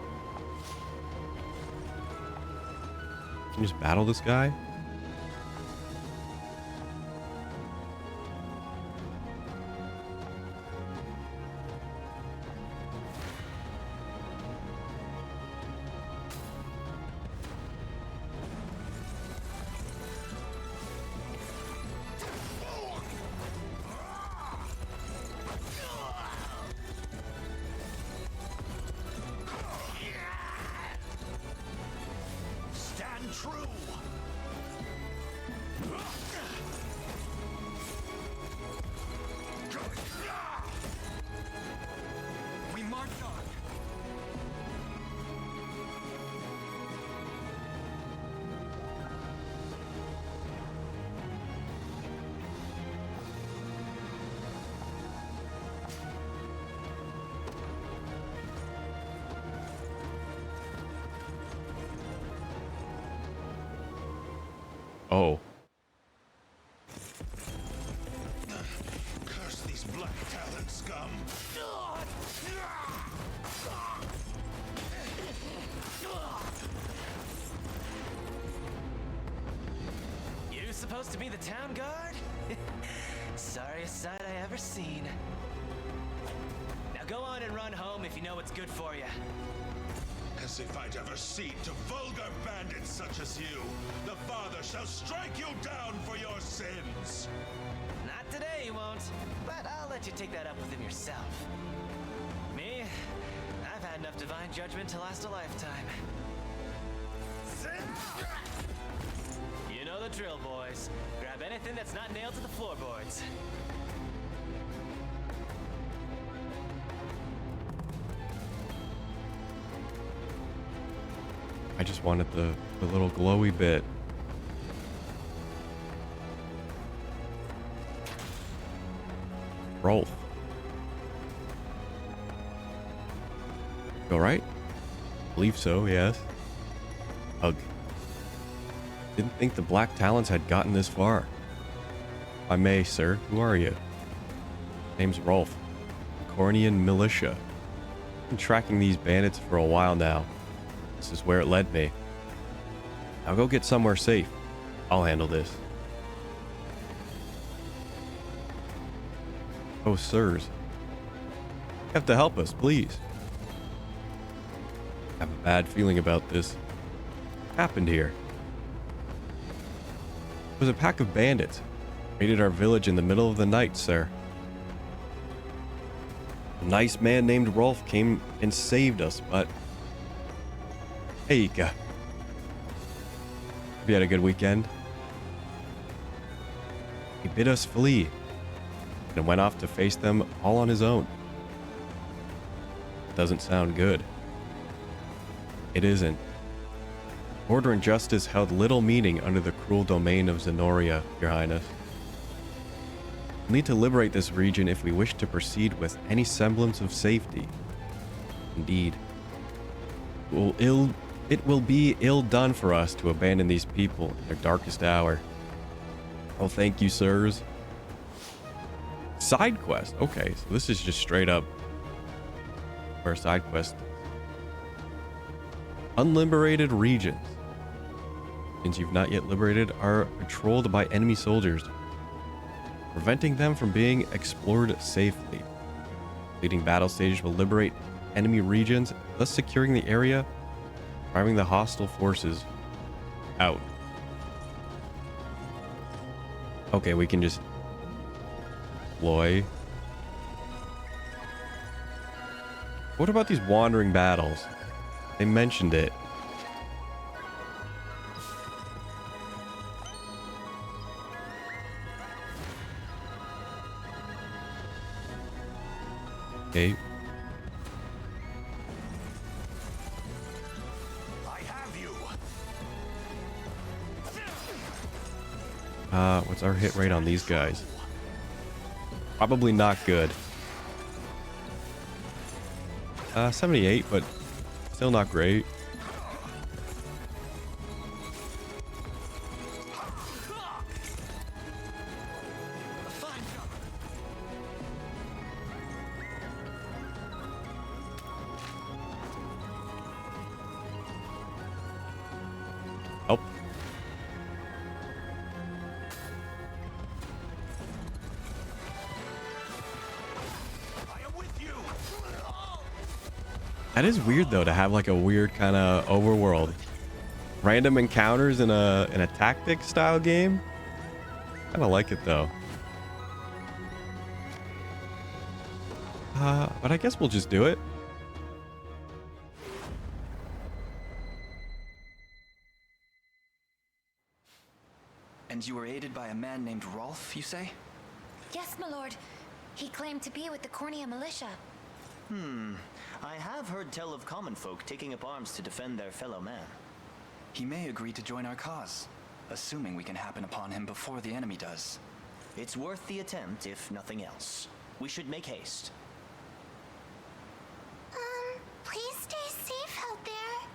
Can you just battle this guy? Oh. Curse these black talent scum. You supposed to be be the town guard? Sorriest sight I ever seen. Now go on and run home if you know what's good for you. As if I'd ever cede to vulgar bandits such as you. The Father shall strike you down for your sins. Not today, he won't. But I'll let you take that up with him yourself. Me? I've had enough divine judgment to last a lifetime. You know the drill, boys. Grab anything that's not nailed to the floorboards. I just wanted the little glowy bit. Rolf. You all right? Believe so, yes. Ugh. Didn't think the Black Talons had gotten this far. If I may, sir, who are you? Name's Rolf. Cornian Militia. Been tracking these bandits for a while now. This is where it led me. Now go get somewhere safe. I'll handle this. Oh, sirs. You have to help us, please. I have a bad feeling about this. What happened here? It was a pack of bandits. Raided our village in the middle of the night, sir. A nice man named Rolf came and saved us, but... Hey, Ika. Have you had a good weekend? He bid us flee and went off to face them all on his own. Doesn't sound good. It isn't. Order and justice held little meaning under the cruel domain of Zenoria, Your Highness. We need to liberate this region if we wish to proceed with any semblance of safety. Indeed. It will be ill done for us to abandon these people in their darkest hour. Oh, thank you, sirs. Side quest. Okay, so this is just straight up where side quest. Unliberated regions. Regions you've not yet liberated are patrolled by enemy soldiers, preventing them from being explored safely. Leading battle stages will liberate enemy regions, thus securing the area, driving the hostile forces out. Okay, we can just deploy. What about these wandering battles? They mentioned it. Okay. What's our hit rate on these guys? Probably not good. 78, but still not great. Oh. That is weird though, to have like a weird kind of overworld. Random encounters in a tactic style game. Kinda like it though. But I guess we'll just do it. And you were aided by a man named Rolf, you say? Yes, my lord. He claimed to be with the Cornia militia. I have heard tell of common folk taking up arms to defend their fellow man. He may agree to join our cause, assuming we can happen upon him before the enemy does. It's worth the attempt, if nothing else. We should make haste. Please stay safe out there.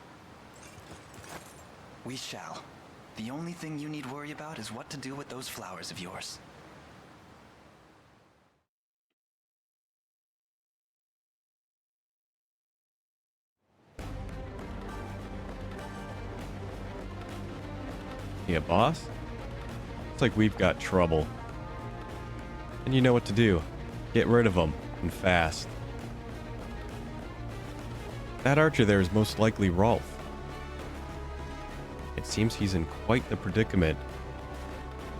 We shall. The only thing you need worry about is what to do with those flowers of yours. Yeah, boss. Looks like we've got trouble. And you know what to do. Get rid of them, and fast. That archer there is most likely Rolf. It seems he's in quite the predicament.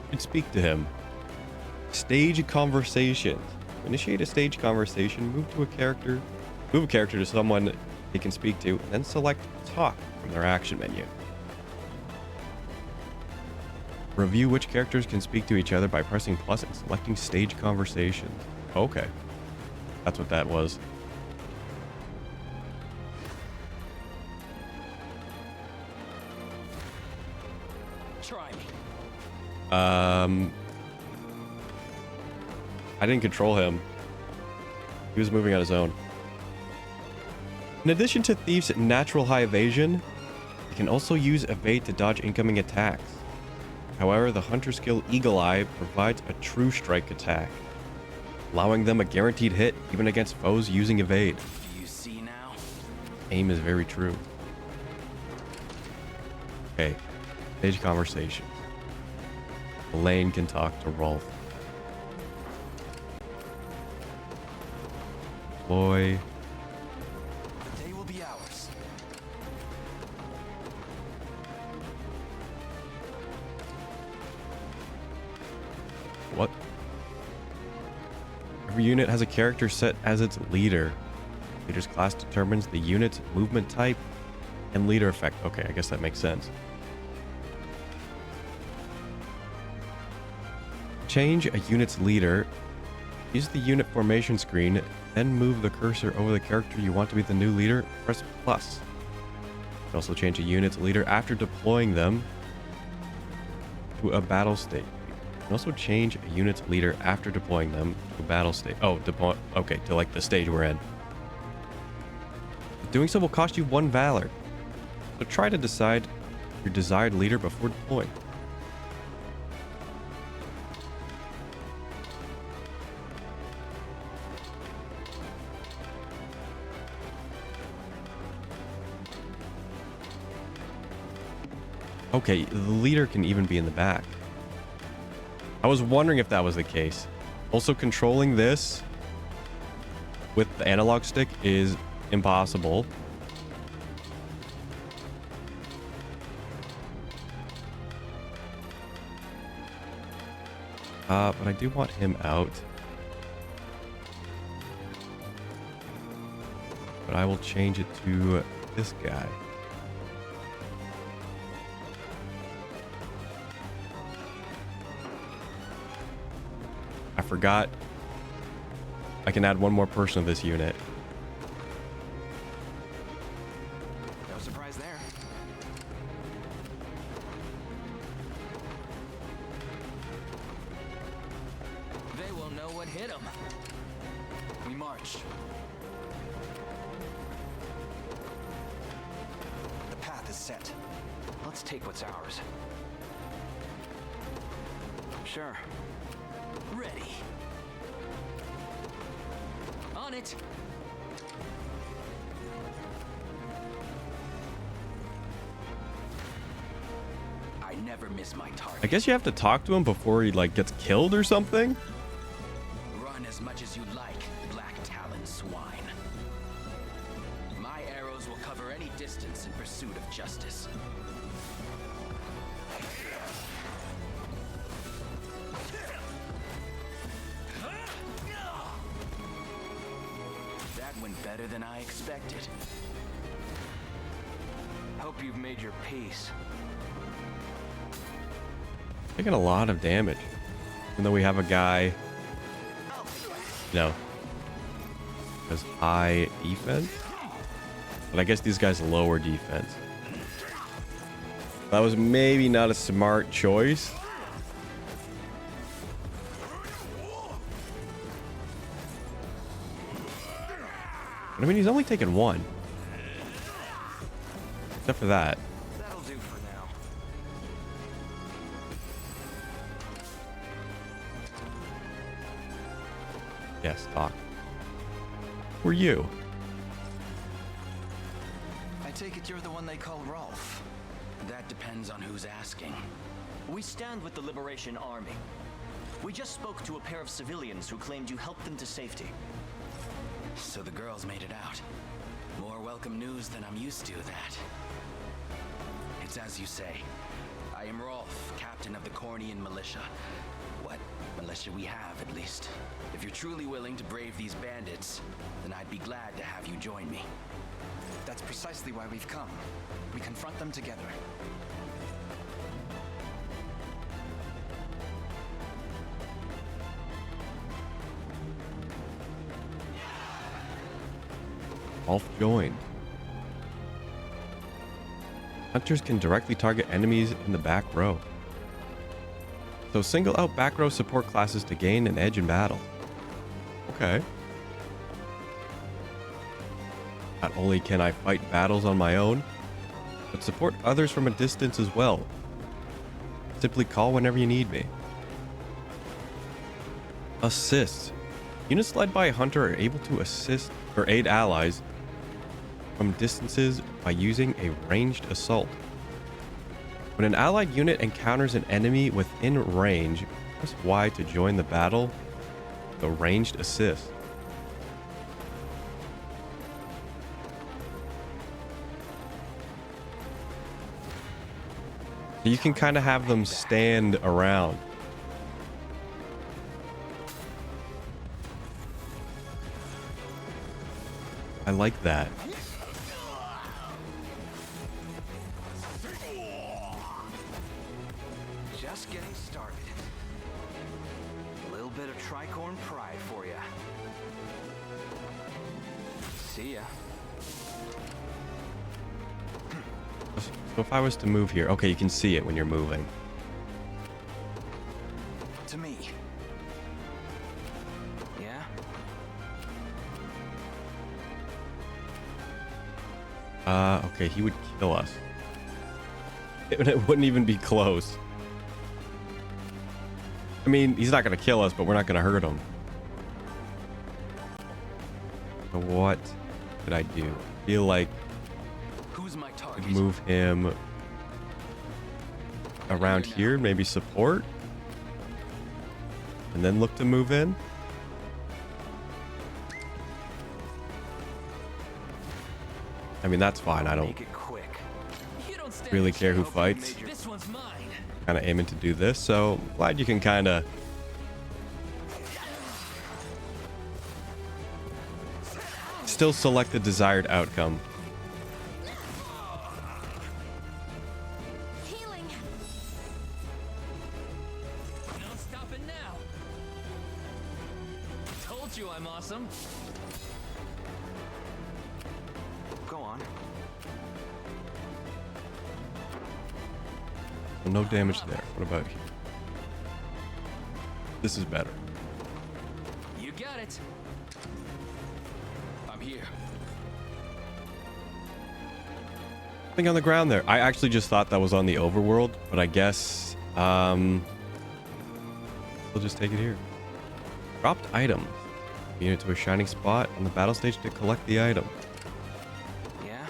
You could speak to him. Stage conversations. Initiate a stage conversation, move a character to someone they can speak to, and then select Talk from their action menu. Review which characters can speak to each other by pressing plus and selecting stage conversations. Okay. That's what that was. Try me. I didn't control him. He was moving on his own. In addition to Thief's natural high evasion, you can also use evade to dodge incoming attacks. However, the hunter skill Eagle Eye provides a true strike attack, allowing them a guaranteed hit even against foes using evade. Do you see now? Aim is very true. Okay, stage conversation. Elaine can talk to Rolf. Deploy. They will be ours. What? Every unit has a character set as its leader. Leader's class determines the unit's movement type and leader effect. Okay, I guess that makes sense. Change a unit's leader. Use the unit formation screen, then move the cursor over the character you want to be the new leader. Press plus. You can also change a unit's leader after deploying them to a battle state. You can also change a unit's leader after deploying them to a battle state. Oh, okay, to like the stage we're in. Doing so will cost you 1 valor. So try to decide your desired leader before deploying. Okay, the leader can even be in the back. I was wondering if that was the case. Also, controlling this with the analog stick is impossible. But I do want him out. But I will change it to this guy. I forgot I can add 1 more person to this unit. No surprise there. They will know what hit them. We march. The path is set. Let's take what's ours. Sure. Ready. On it. I never miss my target. I guess you have to talk to him before he like gets killed or something. Run as much as you like, Black Talon swine. My arrows will cover any distance in pursuit of justice. That went better than I expected. Hope you've made your peace. Taking a lot of damage. Even though we have a guy, has high defense. But I guess these guys lower defense. That was maybe not a smart choice. But I mean, he's only taken 1. Except for that. That'll do for now. Yes, talk. Who are you? I take it you're the one they call Rolf. That depends on who's asking. We stand with the Liberation Army. We just spoke to a pair of civilians who claimed you helped them to safety. So the girls made it out. More welcome news than I'm used to, that. It's as you say. I am Rolf, captain of the Cornian militia. What militia we have, at least. If you're truly willing to brave these bandits, then I'd be glad to have you join me. That's precisely why we've come. We confront them together. Rolf joined. Hunters can directly target enemies in the back row. So single out back row support classes to gain an edge in battle. Okay. Not only can I fight battles on my own, but support others from a distance as well. Simply call whenever you need me. Assist. Units led by a hunter are able to assist or aid allies from distances by using a ranged assault. When an allied unit encounters an enemy within range, press Y to join the battle. The ranged assist. So you can kind of have them stand around. I like that. Just getting started. A little bit of tricorn pride for ya. See ya. So if I was to move here, okay, you can see it when you're moving. To me. Yeah? Okay, he would kill us. It wouldn't even be close. I mean, he's not gonna kill us, but we're not gonna hurt him. So what could I do? I feel like Who's my I'd target? move him around here, maybe support, and then look to move in. I mean, that's fine. I don't Make it quick. You don't stand really a care who chance. fights. This one's mine. Kind of aiming to do this, so glad you can kind of still select the desired outcome. Healing. No stopping now. Told you I'm awesome. Go on. No damage there. What about here? This is better. You got it. I'm here. Thing on the ground there. I actually just thought that was on the overworld, but I guess we'll just take it here. Dropped items. Unit to a shining spot on the battle stage to collect the item. Yeah?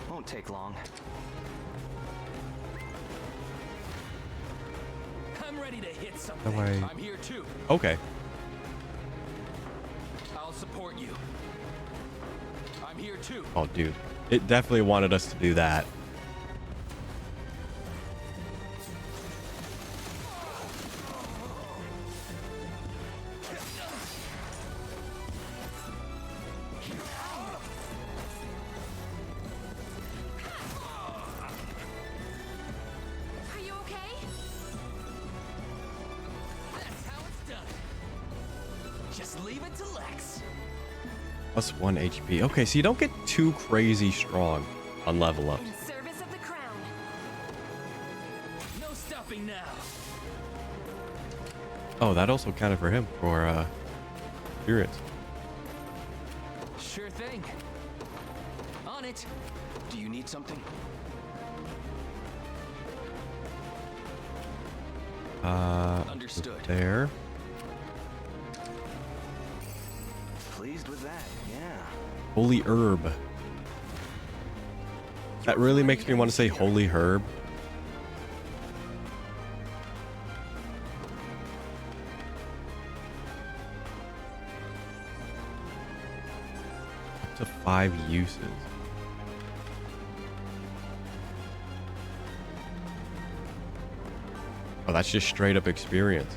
Won't take long. I'm ready to hit something. How do I- I'm here too. Okay. I'll support you. I'm here too. Oh, dude. It definitely wanted us to do that. Are you okay? That's how it's done. Just leave it to Lex. Plus 1 HP. Okay, so you don't get too crazy strong on level up. In service of the crown. No stopping now. Oh, that also counted for him for experience. Sure thing. On it. Do you need something? Understood. There. Pleased with that, yeah. Holy herb. That really makes me want to say holy herb. to 5 uses. Oh, that's just straight up experience.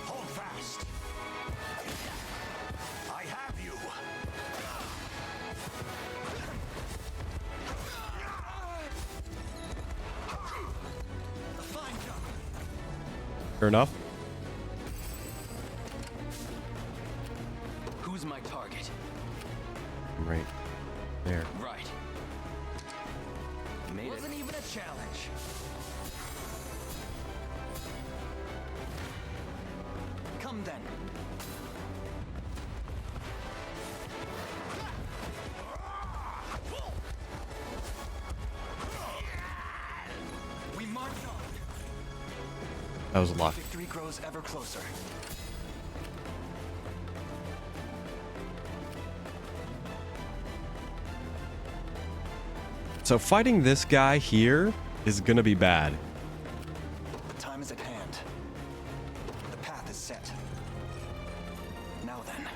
Hold fast. I have you. Fine job. Fair enough. Who's my target? Right there. Right. Made Wasn't even a challenge. Come then. We march on. That was a lot. Victory grows ever closer. So fighting this guy here is gonna be bad. The time is at hand. The path is set. Now then.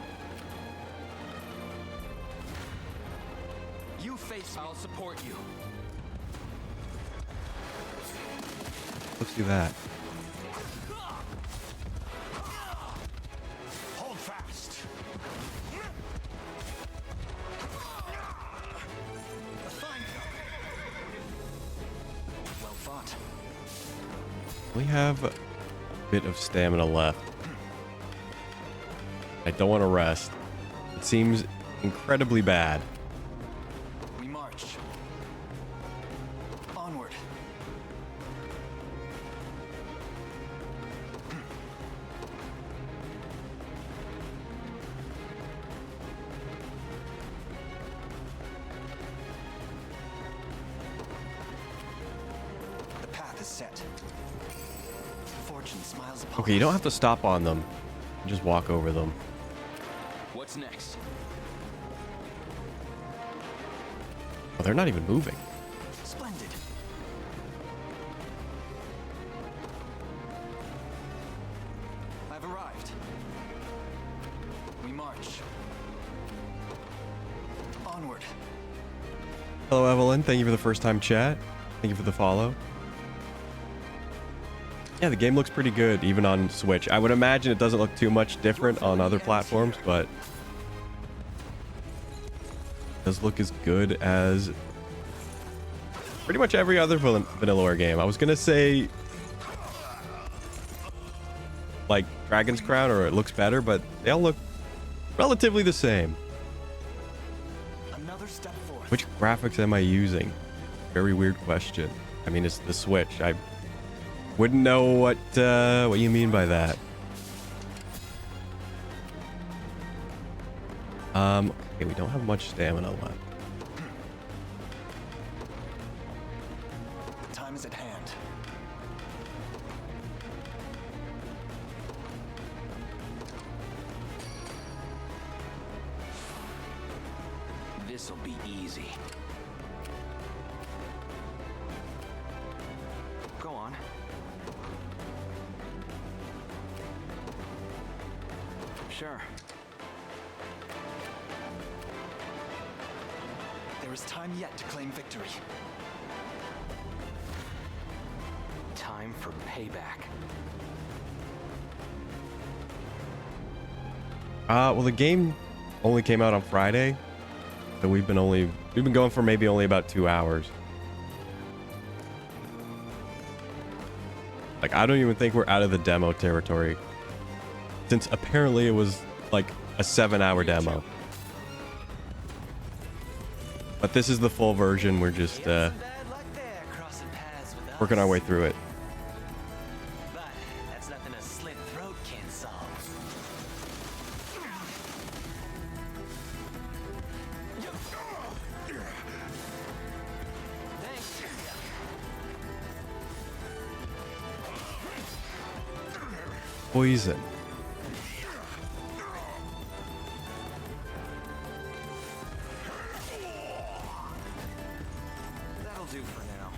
You face me. I'll support you. Let's do that. Hold fast. Fine job. Well fought. We have a bit of stamina left. I don't want to rest. It seems incredibly bad. We march. Onward. The path is set. Fortune smiles upon Okay, you don't us. have to stop on them. Just walk over them. What's next? Oh, they're not even moving. Splendid. I've arrived. We march. Onward. Hello, Evelyn. Thank you for the first time chat. Thank you for the follow. Yeah, the game looks pretty good, even on Switch. I would imagine it doesn't look too much different on other platforms, but it does look as good as pretty much every other Vanillaware game. I was gonna say like Dragon's Crown, or it looks better, but they all look relatively the same. Another step forth. Which graphics am I using? Very weird question. I mean, it's the Switch. I wouldn't know what you mean by that. Okay, we don't have much stamina left. Time is at hand. This'll be easy. Go on. Sure. There is time yet to claim victory. Time for payback. Well, the game only came out on Friday, so we've been going for maybe only about 2 hours. Like, I don't even think we're out of the demo territory, since apparently it was like a 7-hour demo. But this is the full version. We're just working our way through it. But that's nothing a slit throat can't solve. Thanks. Poison. That'll do for now.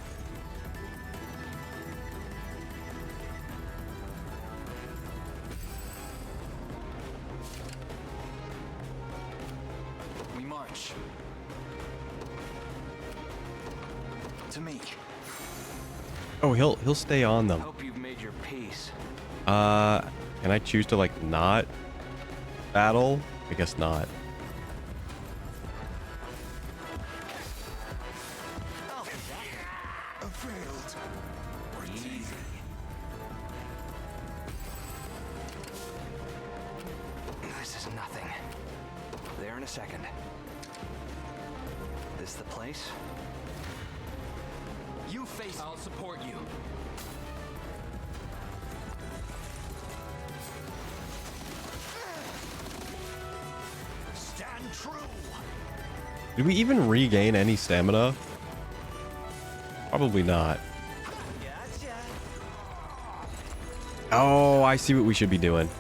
March. To me. Oh, he'll stay on them. Hope you've made your peace. Can I choose to like not battle? I guess not. Failed. Easy. This is nothing. There in a second. This the place? You face. I'll support you. Stand true! Did we even regain any stamina? Probably not. Oh, I see what we should be doing.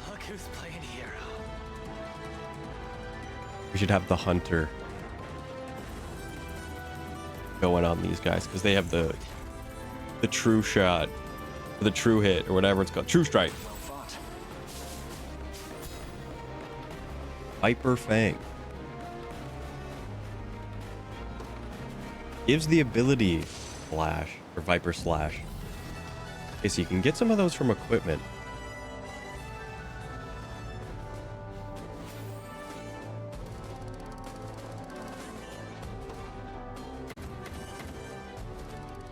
Look who's playing hero. We should have the hunter going on these guys because they have the true shot, or the true hit, or whatever it's called, true strike. Well fought. Viper Fang gives the ability Slash or Viper Slash. Okay, so you can get some of those from equipment.